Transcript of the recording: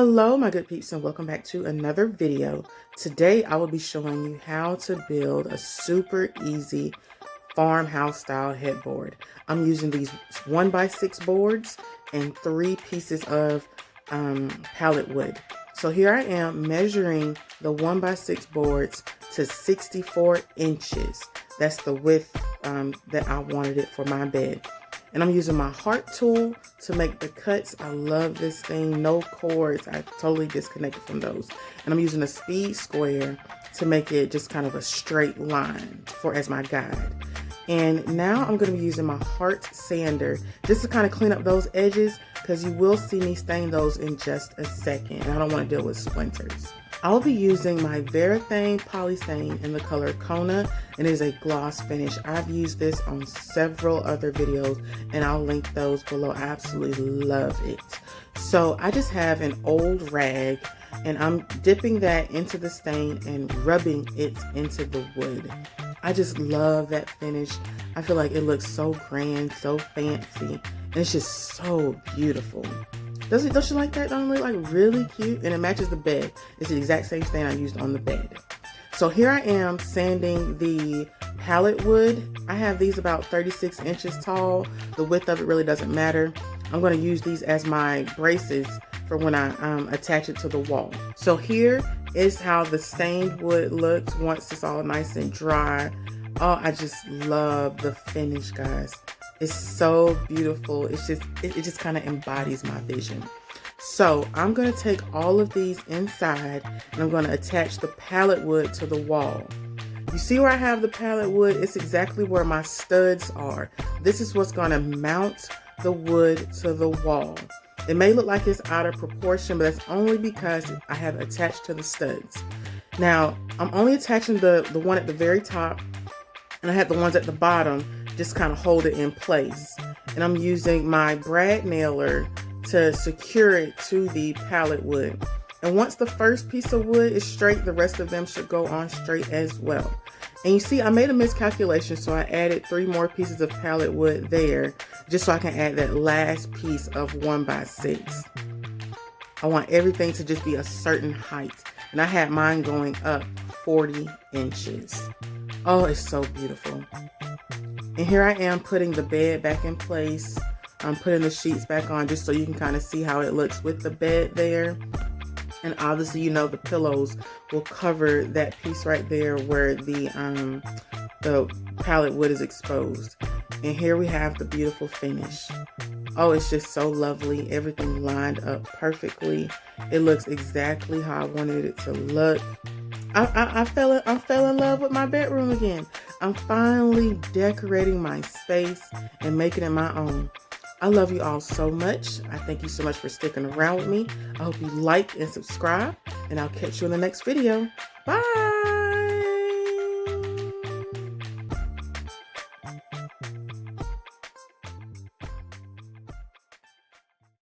Hello my good peeps, and welcome back to another video. Today I will be showing you how to build a super easy farmhouse style headboard. I'm using these 1x6 boards and 3 pieces of pallet wood. So here I am measuring the 1x6 boards to 64 inches. That's the width that I wanted it for my bed. And I'm using my heart tool to make the cuts. I love this thing, no cords. I totally disconnected from those. And I'm using a speed square to make it just kind of a straight line as my guide. And now I'm going to be using my heart sander just to kind of clean up those edges, because you will see me stain those in just a second. And I don't want to deal with splinters. I'll be using my Varathane Polystain in the color Kona, and it is a gloss finish. I've used this on several other videos, and I'll link those below. I absolutely love it. So I just have an old rag, and I'm dipping that into the stain and rubbing it into the wood. I just love that finish. I feel like it looks so grand, so fancy, and it's just so beautiful. Don't you like that? Don't it look like really cute? And it matches the bed. It's the exact same stain I used on the bed. So here I am sanding the pallet wood. I have these about 36 inches tall. The width of it really doesn't matter. I'm going to use these as my braces for when I attach it to the wall. So here is how the stained wood looks once it's all nice and dry. Oh, I just love the finish, guys. It's so beautiful. It just kind of embodies my vision. So I'm going to take all of these inside, and I'm going to attach the pallet wood to the wall. You see where I have the pallet wood? It's exactly where my studs are. This is what's going to mount the wood to the wall. It may look like it's out of proportion, but that's only because I have attached to the studs. Now, I'm only attaching the one at the very top, and I have the ones at the bottom just kind of hold it in place. And I'm using my brad nailer to secure it to the pallet wood. And once the first piece of wood is straight, the rest of them should go on straight as well. And you see, I made a miscalculation, so I added 3 more pieces of pallet wood there, just so I can add that last piece of 1x6. I want everything to just be a certain height. And I had mine going up 40 inches. Oh, it's so beautiful. And here I am putting the bed back in place. I'm putting the sheets back on just so you can kind of see how it looks with the bed there. And obviously, you know, the pillows will cover that piece right there where the pallet wood is exposed. And here we have the beautiful finish. Oh, it's just so lovely. Everything lined up perfectly. It looks exactly how I wanted it to look. I fell in love with my bedroom again. I'm finally decorating my space and making it my own. I love you all so much. I thank you so much for sticking around with me. I hope you like and subscribe, and I'll catch you in the next video. Bye!